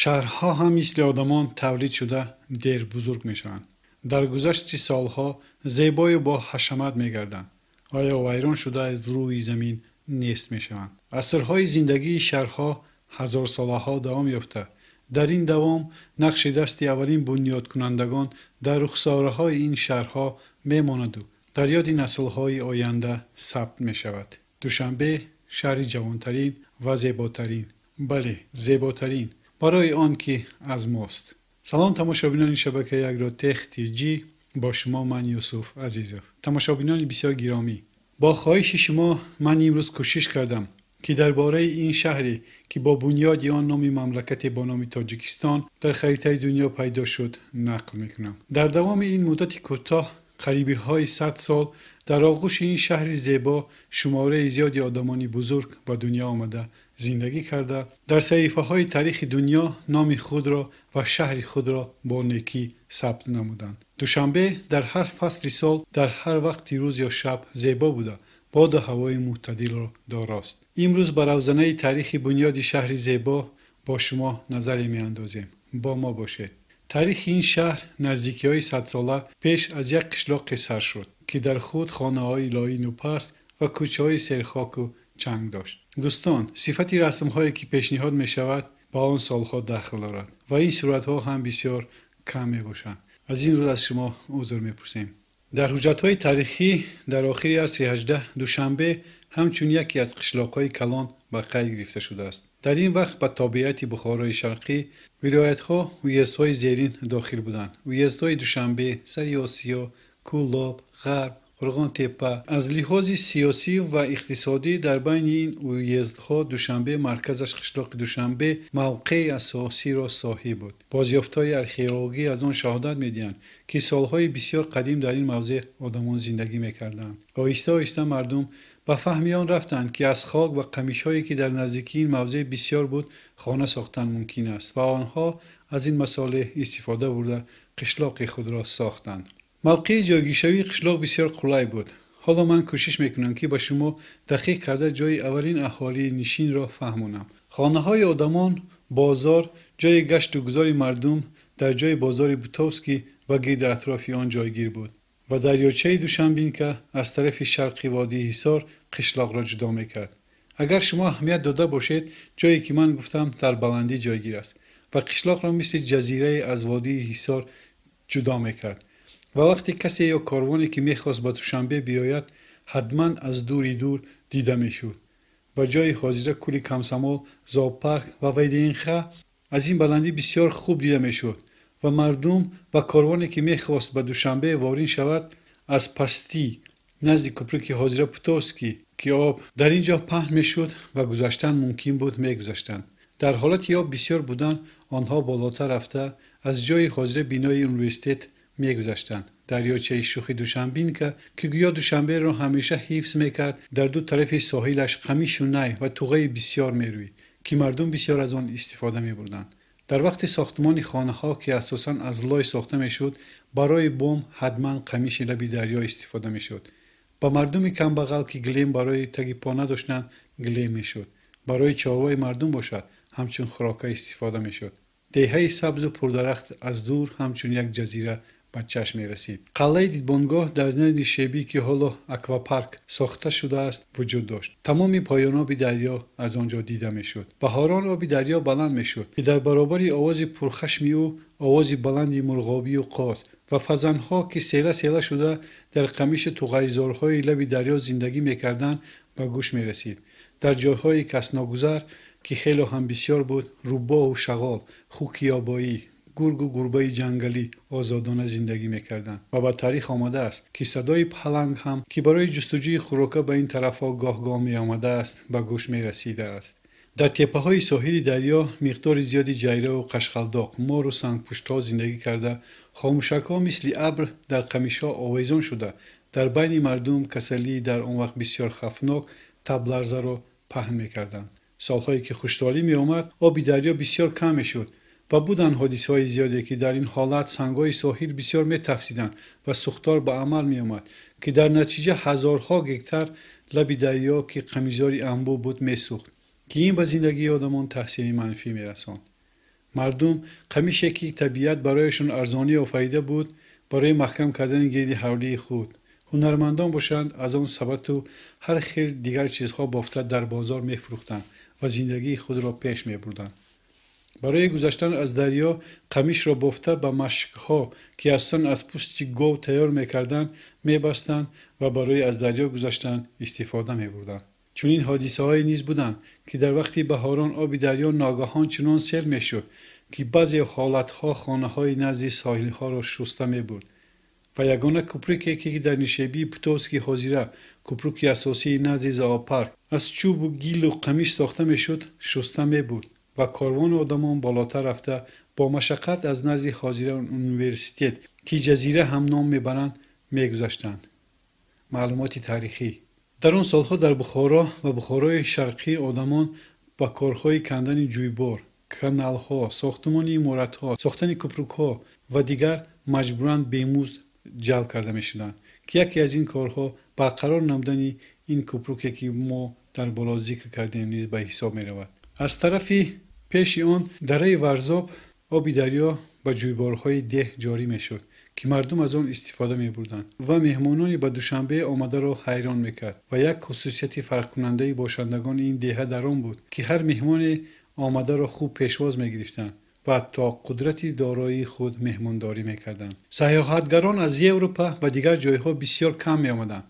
شهرها هم مثل آدمان تولید شده دیر بزرگ می شوند. در گذشت سالها زیبای و با حشمت می گردند. آیا ویران شده از روی زمین نیست می شوند. عصرهای زندگی شهرها هزار ساله ها دوام یافته. در این دوام نقش دست اولین بنیاد کنندگان در رخساره های این شهرها می ماند و در یاد نسل های آینده ثبت می شود. دوشنبه شهر جوانترین و زیباترین، بله زیباترین، برای آن که از ماست. سلام تماشابینان شبکه یک را تختی جی، با شما من یوسف عزیزов. تماشابینان بسیار گرامی، با خواهش شما من امروز کوشش کردم که درباره این شهری که با بنیاد آن نام مملکت با نام تاجیکستان در خریطه دنیا پیدا شد نقل میکنم. در دوام این مدت کوتاه قریبی های 100 سال در آغوش این شهر زیبا شماره زیادی آدمان بزرگ به دنیا آمده زندگی کرده در صحیفه های تاریخ دنیا نام خود را و شهر خود را با نیکی ثبت نمودند. دوشنبه در هر فصل سال در هر وقت روز یا شب زیبا بوده، باد و هوای معتدل را داراست. امروز بر روزنه تاریخ بنیاد شهر زیبا با شما نظری می اندازیم. با ما باشید. تاریخ این شهر نزدیکی های 100 ساله پیش از یک قشلاق سر شد که در خود خانه های لای نوپست و کوچه های سرخاک و چنگ داشت. دوستان، صفت رسم هایی که پیشنهاد می شود با آن سالها دخل دارد و این صورت ها هم بسیار کم می باشند. از این رو از شما عذر می پرسیم. در حجت های تاریخی در آخر عصر 18 دوشنبه همچون یکی از قشلاق های کلان به قید گرفته شده است. در این وقت به تابعیت بخارای شرقی ولایت ها ویزدهای زیرین داخل بودند. ویزدهای دوشنبه، سری آسیا، کولاب، غرب، قرغان تپه. از لحاظ سیاسی و اقتصادی در بین این ویزدها دوشنبه مرکزش قشلاق دوشنبه موقع اساسی را صاحب بود. بازیافت‌های ارخئولوژی از آن شهادت می‌دهند که سالهای بسیار قدیم در این موضع آدمان زندگی می‌کردند. آهسته آهسته مردم به فهم آن رفتند که از خاک و قمیش‌هایی که در نزدیکی این موضع بسیار بود خانه ساختن ممکن است و آنها از این مساله استفاده برده قشلاق خود را ساختند. موقع جایگیری قشلاق بسیار قلای بود. حالا من کوشش میکنم که با شما دقیق کرده جای اولین اهالی نشین را فهمونم. خانه های آدمان، بازار، جای گشت و گذار مردم در جای بازار بوتوسکی و گرد اطراف آن جایگیر بود و دریاچه دوشنبین که از طرف شرقی وادی حصار قشلاق را جدا میکرد. اگر شما اهمیت داده باشید، جایی که من گفتم در بلندی جایگیر است و قشلاق را مثل جزیره از وادی حصار جدا میکرد. و وقتی کسی یا کاروانی که میخواست به دوشنبه بیاید حتما از دور دیده میشد و جای حاضره کولی کمسمال، زاپارک و ویدینخه از این بلندی بسیار خوب دیده میشد و مردم و کاروانی که میخواست به دوشنبه وارد شود از پستی نزد کوپرک حاضره پوتوسکی که آب در اینجا پهن میشد و گذشتن ممکن بود میگذشتند. در حالتی آب بسیار بودن آنها بالاتر رفته از جای حاضره بینای یونیورسیته میگذشتند. دریاچه شوخ دوشنبین که گویا دوشنبه را همیشه حفظ میکرد در دو طرف ساحلش قمیش و نی و توغه بسیار میروی که مردم بسیار از آن استفاده میبردند. در وقت ساختمان خانه ها که اساساً از لای ساخته میشد برای بوم حتما قمیش لبی دریا استفاده میشد. با مردم کم بغل که گلیم برای تگی پا نداشتند گلیم میشد. برای چاروای مردم باشد همچون خوراک استفاده میشد. دهه سبز و پردرخت از دور همچون یک جزیره به چشم می رسید. قلعه دیدبانگاه در نزد شیبی که حالا اکواپارک ساخته شده است وجود داشت. تمام پایان آب دریا از آنجا دیده می شد. بهاران آب دریا بلند می شد که در برابر آواز پرخشمی او آواز بلندی مرغابی و قاز و فزنها که سیله شده در قمیش توغیزارهای لب دریا زندگی می کردند به گوش می رسید. در جاهای کس ناگذر که خیلی هم بسیار بود، روباه و شغال، خوکی آبایی، گرگ و گربه جنگلی آزادانه زندگی میکردند و با تاریخ آمده است که صدای پلنگ هم که برای جستجوی خوراک به این طرفا گاه می آمده است به گوش می رسیده است. در تپه های ساحل دریا مقدار زیادی جیره و قشقلداق، مار و سنگپشت‌ها زندگی کرده، خاموشک‌ها مثل ابر در قمیش‌ها آویزان شده در بین مردم کسلی در آن وقت بسیار خفناک تب لرزه را پهن میکردند. سالهایی که خشکسالی می آمد آب دریا بسیار کم میشد و بودن حادثه‌های زیادی که در این حالت سنگ‌های ساحل بسیار می‌تفسیدند و سوختار به عمل می‌آمد که در نتیجه هزارها گکتار لب دریا که قمیزاری انبوه بود می‌سوخت که این به زندگی آدمان تاثیر منفی می‌رساند. مردم قمیشی که طبیعت برایشون ارزانی آفریده بود برای محکم کردن گرد حولی خود. هنرمندان باشند از آن سبد و هر خیر دیگر چیزها بافته در بازار می‌فروختند و زندگی خود را پیش می‌بردند. برای گذشتن از دریا قمیش را بافته به مشک‌ها که اصلا از پوست گاو تیار می‌کردند می‌بستند و برای از دریا گذشتن استفاده می‌بردند. چون این حادثه‌های نیز بودند که در وقتی بهاران آب دریا ناگهان چنان سیل می‌شد که بعضی حالت‌ها خانه‌های نزد ساحل‌ها را شسته می‌برد و یگانه کوپریکی که در نشیبی پتوسکی حاضره کوپریک اساسی نزد زاپارک از چوب و گیل و قمیش ساخته می‌شد شسته می‌برد و کاروان آدمان بالاتر رفته با مشقت از نزد حاضره اونیورسیتت که جزیره هم نام می‌برند می‌گذشتند. معلومات تاریخی در آن سالها در بخارا و بخارای شرقی آدمان با کارهای کندن جویبار، کانال‌ها، ساختمان عمارت‌ها، ساختن کوپریک‌ها و دیگر مجبوراً بیمزد جلب کرده می‌شدند که یکی از این کارها برقرار نمودن این کوپریکی که ما در بالا ذکر کردیم نیز به حساب می‌رود. از طرفی پیش آن دره ورزاب آب دریا به جویبارهای ده جاری می‌شد که مردم از آن استفاده می‌بردند و مهمانانی به دوشنبه آمده را حیران می‌کرد و یک خصوصیت فرق کننده باشندگان این دهه در آن بود که هر مهمان آمده را خوب پیشواز می‌گرفتند و تا قدرت دارایی خود مهمانداری می‌کردند. سیاحتگران از اروپا و دیگر جایها بسیار کم می‌آمدند،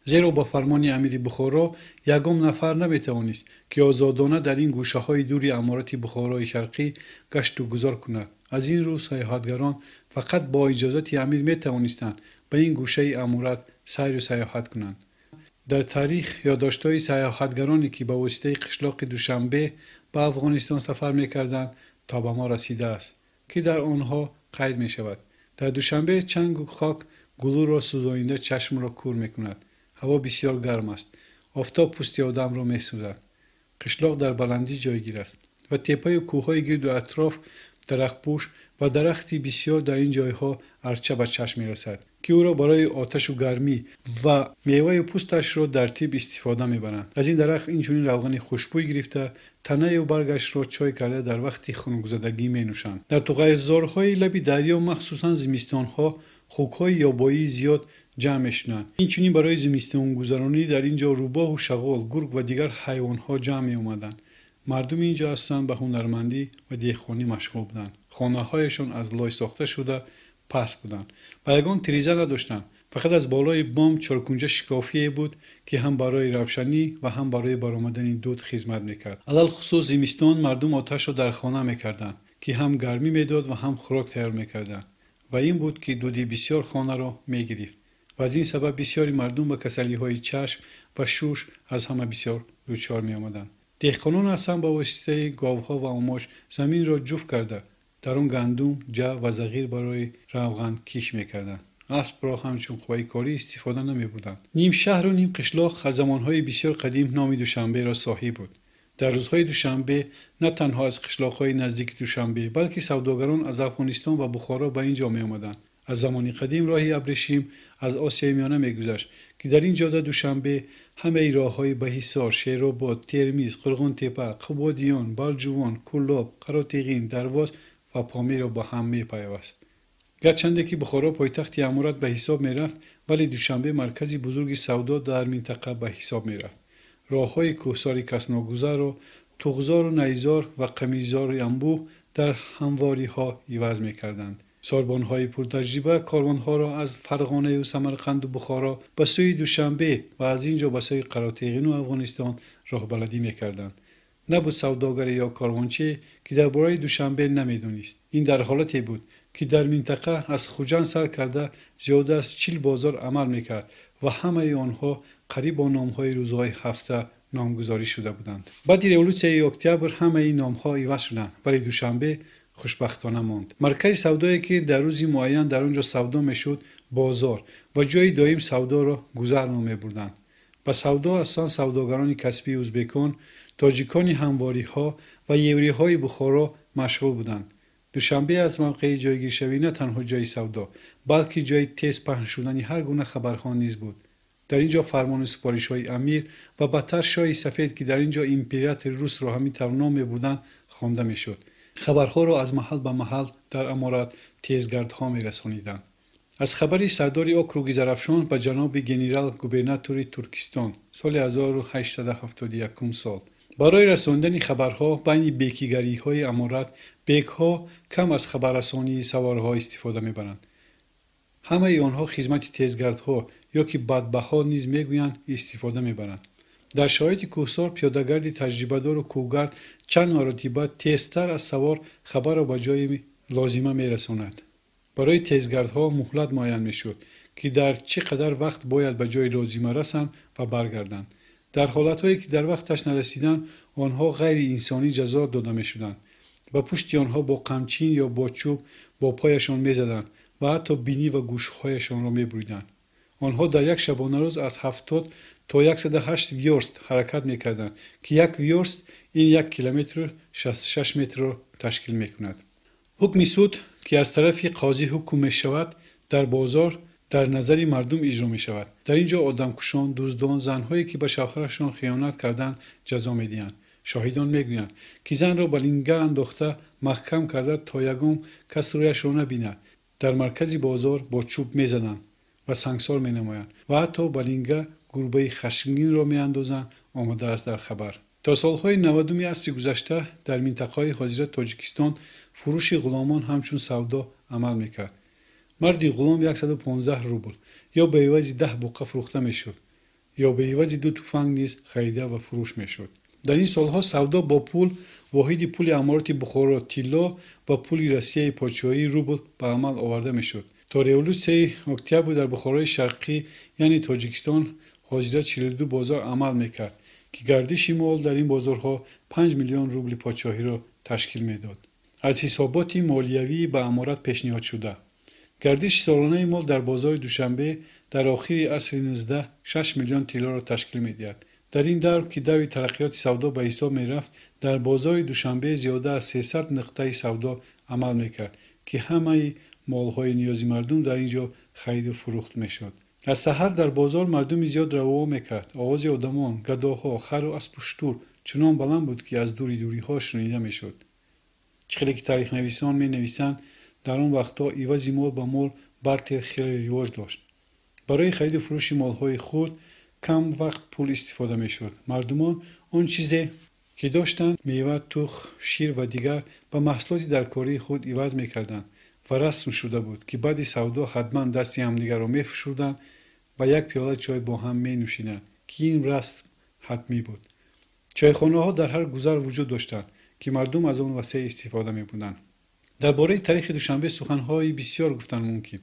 زیرا با فرمان امیر بخارا یگام نفر نمی‌توانست که آزادانه در این گوشه‌های دوری امارت بخارای شرقی گشت و گذار کند. از این رو سیاحتگران فقط با اجازت امیر می‌توانستند به این گوشه امارت سیر و سیاحت کنند. در تاریخ یادداشت‌های سیاحتگرانی که به واسطه قشلاق دوشنبه به افغانستان سفر می‌کردند تا به ما رسیده است که در آنها قید می‌شود: در دوشنبه چنگ و خاک گلو را سوزانیده چشم را کور می‌کند. هوا بسیار گرم است. آفتاب پوست آدم را می‌سوزد. قشلاق در بلندی جایگیر است و تپه و کوه‌های گرد و اطراف درخت‌پوش و درختی بسیار در این جایها ارچه به چشم می‌رسد که او را برای آتش و گرمی و میوه پوستش را در طب استفاده می‌برند. از این درخت اینچنین روغن خوشبوی گرفته تنه و برگش را چای کرده در وقت خنک‌زدگی می‌نوشند. در توغیرزارهای لب دریا مخصوصاً زمستان‌ها خوک‌های یابایی زیاد جمع می‌شدند. اینچنین برای زمستان گذرانی در اینجا روباه و شغال، گرگ و دیگر حیوان‌ها جمع می‌آمدند. مردم اینجا اصلا به هنرمندی و دهقانی مشغول بودند. خانه‌هایشان از لای ساخته شده پس بودند و یگان تریزه نداشتند. فقط از بالای بام چارکنجه شکافی بود که هم برای روشنی و هم برای برآمدن دود خدمت می‌کرد. علل خصوص زمستان مردم آتش را در خانه می‌کردند که هم گرمی می‌داد و هم خوراک تیار می‌کردند و این بود که دودی بسیار خانه را می‌گرفت و از این سبب بسیاری مردم به کسلی‌های چشم و شوش از همه بسیار دچار می‌آمدند. دهقانان اصلا با واسطه گاوها و آماش زمین را جفت کرده در آن گندم، جو و زغیر برای روغن کیش می‌کردند. اسب را همچون قوه کاری استفاده نمی‌بردند. نیم شهر و نیم قشلاق از زمانهای بسیار قدیم نام دوشنبه را صاحب بود. در روزهای دوشنبه نه تنها از قشلاق‌های نزدیک دوشنبه بلکه سوداگران از افغانستان و بخارا به اینجا می‌آمدند. از زمان قدیم راهی ابریشم از آسیای میانه می‌گذشت که در این جاده دوشنبه همه راه‌های به حصار، شیرآباد، ترمیز، قرغان تپه، قبادیان، بلجوان، کلاب، قراتیغین، درواز و پامیر را با هم می‌پیوست. گرچند که بخارا پایتخت امارت به حساب می‌رفت ولی دوشنبه مرکزی بزرگ سودا در منطقه به حساب می‌رفت. راه‌های کوهساری کسناگذر و توغزار و نیزار و قمیزار انبوه در همواری‌ها عوض می‌کردند. ساربان‌های پرتجربه کاروان‌ها را از فرغانه و سمرقند و بخارا به سوی دوشنبه و از اینجا به سوی قراتیغین و افغانستان راهبردی می‌کردند. نبود سوداگر یا کاروانچی که درباره دوشنبه نمی‌دانست. این در حالتی بود که در منطقه از خوجان سر کرده زیاده از 40 بازار عمل می‌کرد و همه آنها قریب با نام‌های روزهای هفته نامگذاری شده بودند. بعد رولوسیای اکتبر همه این نام‌ها عوض شدند ولی دوشنبه خوشبختانه ماند. مرکز سودایی که در روزی معین در آنجا سودا میشد بازار و جای دایم سودا را گذر نامی‌بردند. به سودا اصلا سوداگران کسبی ازبکان، تاجیکان همواری‌ها و یوری‌های بخارا مشغول بودند. دوشنبه از موقع جایگیر شوی نه تنها جای سودا بلکه جای تیز پهن شدن هر گونه خبرها نیز بود. در اینجا فرمان سپارش‌های امیر و بدتر شاه سفید که در اینجا امپراتور روس را همین طور نام می‌بردند خوانده می‌شد. خبرها را از محل به محل در امارات تیزگردها می‌رسانیدند. از خبری سردار اوکروگ زرافشان به جناب گنرال گوبرناتور ترکستان سال 1871 سال برای رساندن خبرها بین بیکیگری‌های امارات بیک‌ها کم از خبررسانی سوارها استفاده می‌برند. همه آنها خدمت تیزگردها یا که بدبها نیز میگویند استفاده می‌برند. در شرایط کوهسار پیاده‌گرد تجربه‌دار و کوهگرد چند مرتبه تیزتر از سوار خبر را به جای لازمه می‌رساند. برای تیزگردها مهلت معین می‌شد که در چقدر وقت باید به جای لازمه رسند و برگردند. در حالت‌هایی که در وقتش نرسیدند آنها غیر انسانی جزا داده می‌شدند و پشت آنها با قمچین یا با چوب با پایشان می‌زدند و حتی بینی و گوش‌هایشان را می‌بریدند. آنها در یک شبانه روز از 70 تا 108 ویورست حرکت می‌کردند که یک ویورست این 1 کیلومتر 66 متر را تشکیل می‌کند. حکم سود که از طرف قاضی حکم می‌شود در بازار در نظر مردم اجرا می‌شود. در اینجا آدمکشان، دزدان، زن‌هایی که به شوهرشان خیانت کردند جزا می‌دهند. شاهدان می‌گویند که زن را به لنگه انداخته محکم کرده تا یگام کس رویش را نبیند. در مرکز بازار با چوب می‌زدند و سنگسار می‌نمایند و حتی به لنگه گربه خشمگین را می‌اندازند. آمده است در خبر. تا سالهای 90 عصر گذشته در منطقه حاضر تاجیکستان فروش غلامان همچون سودا عمل میکرد. مردی غلام 115 روبل یا به عوض 10 بوقه فروخته میشد یا به عوض 2 تفنگ نیز خریده و فروش میشد. در این سالها سودا با پول واحد پول امارات بخارا طلا و پول روسیه پادشاهی روبل به عمل آورده میشد. تا رولوسیای اکتبر در بخارای شرقی یعنی تاجیکستان حاضر 42 بازار عمل میکرد که گردش مال در این بازارها 5 میلیون روبل پادشاهی را تشکیل میداد. از حسابات مالیوی به امارات پیشنهاد شده گردش سالانه مال در بازار دوشنبه در آخر عصر 19 6 میلیون طلا را تشکیل میدهد. در این دور که دور ترقیات سودا به حساب میرفت در بازار دوشنبه زیاده از 300 نقطه سودا عمل میکرد که همه مالهای نیازی مردم در اینجا خرید و فروخت میشد. از سحر در بازار مردم زیاد روا میکرد. آواز آدمان، گداها، خر و اسب و شتر چنان بلند بود که از دوری ها شنیده میشد. چقدر که تاریخ نویسان می نویسند در آن وقتا عوض مال به مال بارتر خیلی رواج داشت. برای خرید و فروش مالهای خود کم وقت پول استفاده میشد. مردمان آن چیزی که داشتند میوه، تخم، شیر و دیگر به محصولاتی در کاری خود عوض میکردند و رسم شده بود که بعد سودا حتما دستی همدیگر را میفشردند و یک پیاله چای با هم می نوشیدند که این رسم حتمی بود. چایخانه ها در هر گذر وجود داشتند که مردم از آن وسیله استفاده می بودند. درباره تاریخ دوشنبه سخن‌های بسیار گفتن ممکن،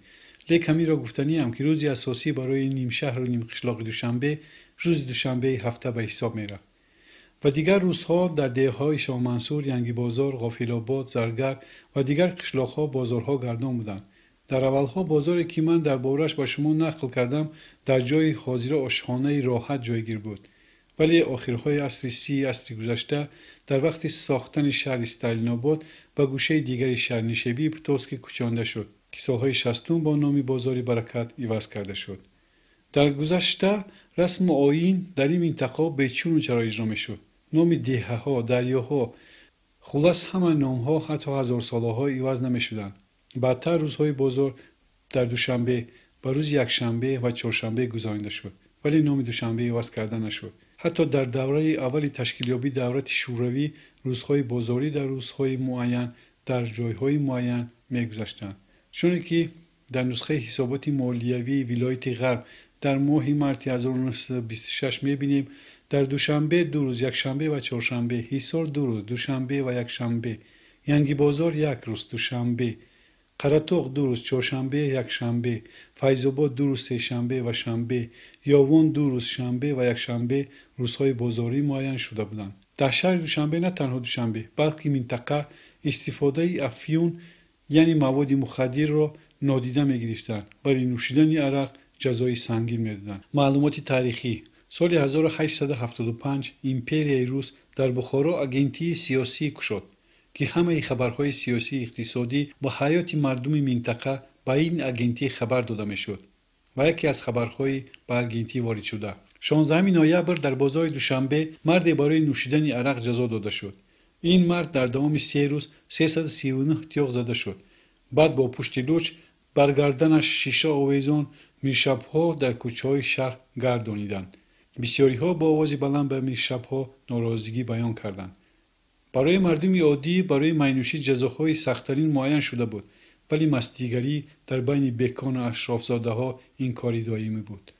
لیک همین را گفتنی هم که روزی اساسی برای نیم شهر و نیم قشلاق دوشنبه روز دوشنبه هفته به حساب می رفت و دیگر روزها در دهه‌های شاه منصور، ینگی بازار، غافل‌آباد، زرگر و دیگر قشلاق‌ها بازارها گردان بودند. در اولها بازاری که من درباره‌اش با شما نقل کردم در جای حاضر آشخانه راحت جایگیر بود، ولی آخرهای عصر 30 عصر گذشته در وقت ساختن شهر استالین‌آباد به گوشه دیگری شهر نیشابی پتوسک کوچانده شد که سالهای 60 با نام بازار برکت عوض کرده شد. در گذشته رسم و آیین در این منطقه به چون و چرا اجرا میشد. نام دهه‌ها، دریاها، خلاص همه نام‌ها حتی هزار ساله‌ها عوض نمی‌شدند. بعدتر روزهای بازار در دوشنبه به روز یکشنبه و چهارشنبه گذرانده شد، ولی نام دوشنبه عوض کرده نشد. حتی در دوره اول تشکیلیابی دولت شوروی روزهای بازاری در روزهای معین در جایهای معین می‌گذشتند، چون که در نسخه حسابات مالیوی ولایت غرب در ماه مارس 1926 می‌بینیم در دوشنبه 2 روز، یکشنبه و چهارشنبه، حصار 2 روز، دوشنبه و یکشنبه، ینگی بازار 1 روز دوشنبه، قراتوق 2 روز چهارشنبه یکشنبه، فیض‌آباد 2 روز سه‌شنبه و شنبه، یاوان 2 روز شنبه و یکشنبه روزهای بازاری معین شده بودند. در شهر دوشنبه نه تنها دوشنبه بلکه منطقه استفاده افیون یعنی مواد مخدر را نادیده می‌گرفتند. برای نوشیدن عرق جزای سنگین می‌دادند. معلومات تاریخی: سال 1875 امپریای روس در بخارا آگنتی سیاسی گشود که همه خبرهای سیاسی، اقتصادی و حیات مردم منطقه به این آگنتی خبر داده میشد و یکی از خبرهای به آگنتی وارد شده. 16 نوامبر در بازار دوشنبه مرد برای نوشیدن عرق جزا داده شد. این مرد در دوام 3 روز 339 تیغ زده شد. بعد با پشت لوچ بر گردنش شیشه آویزان میرشب‌ها در کوچه‌های شهر گردانیدند. بسیاری‌ها با آواز بلند به میرشب‌ها ناراضگی بیان کردند. برای مردم عادی برای مینوشی جزاهای سخت‌ترین معین شده بود، ولی مستیگری در بین بکان و اشرافزاده‌ها این کاری دائمی بود.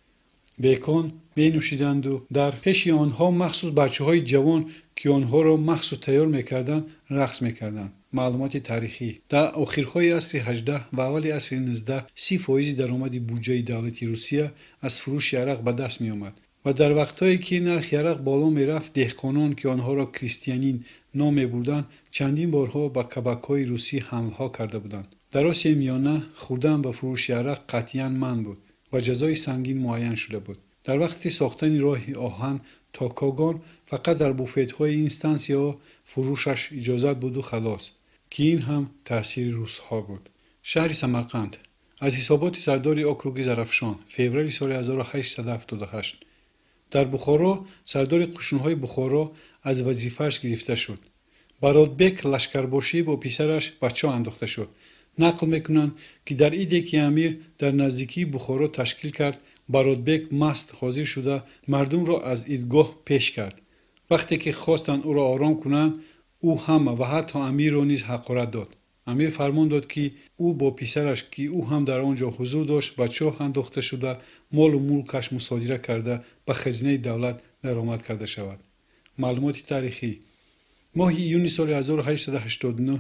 بکان می نوشیدند و در پیش آنها مخصوص بچه‌های جوان که آنها را مخصوص تیار می‌کردند رقص می‌کردند. معلومات تاریخی: در آخرهای عصر 18 و اول عصر 19 30% درآمد بودجه دولتی روسیه از فروش عرق به دست می‌آمد و در وقتایی که نرخ عرق بالا می‌رفت دهقانان که آنها را کریستیانین نام می‌بردند چندین بارها به کبک‌های روسی حمله‌ها کرده بودند. در آسیای میانه خوردن به فروش عرق قطعاً منع بود و جزای سنگین معین شده بود. در وقت ساختن راه آهن تا کاگان فقط در بوفت‌های اینستانسیا فروشش اجازت بود و خلاص، که این هم تأثیر روس‌ها بود. شهر سمرقند از حسابات سردار اوکروگ زرافشان فوریه سال 1878 در بخارا سردار قشون‌های بخارا از وظیفه‌اش گرفته شد. برادبک لشکرباشی با پسرش به چاه انداخته شد. نقل میکنند که در ایده که امیر در نزدیکی بخارا تشکیل کرد برادبک مست حاضر شده مردم را از ایدگاه پیش کرد. وقتی که خواستند او را آرام کنند او همه و حتی امیر را نیز حقارت داد. امیر فرمان داد که او با پسرش که او هم در آنجا حضور داشت به چاه انداخته شده مال و ملکش مصادره کرده به خزینه دولت درآمد کرده شود. معلومات تاریخی: ماه ایون سال 1889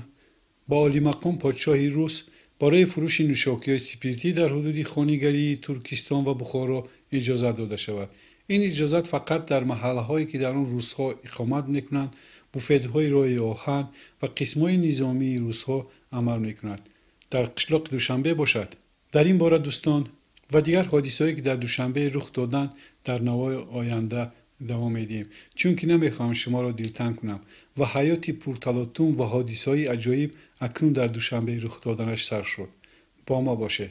با عالی مقام پادشاه روس برای فروش نوشاکی‌های سپیرتی در حدود خانگری ترکستان و بخارا اجازت داده شود. این اجازت فقط در محله‌هایی که در آن روس‌ها اقامت می‌کنند، بوفت‌های راه آهن و قسم‌های نظامی روس‌ها عمل می‌کند. در قشلاق دوشنبه باشد. در این باره دوستان و دیگر حادثه‌ای که در دوشنبه رخ دادند در نوای آینده دوام میدیم، چون که نمیخوام شما را دلتنگ کنم و حیاتی پرتلاطم و حادثه‌های عجایب اکنون در دوشنبه رخ دادنش سر شد. با ما باشید.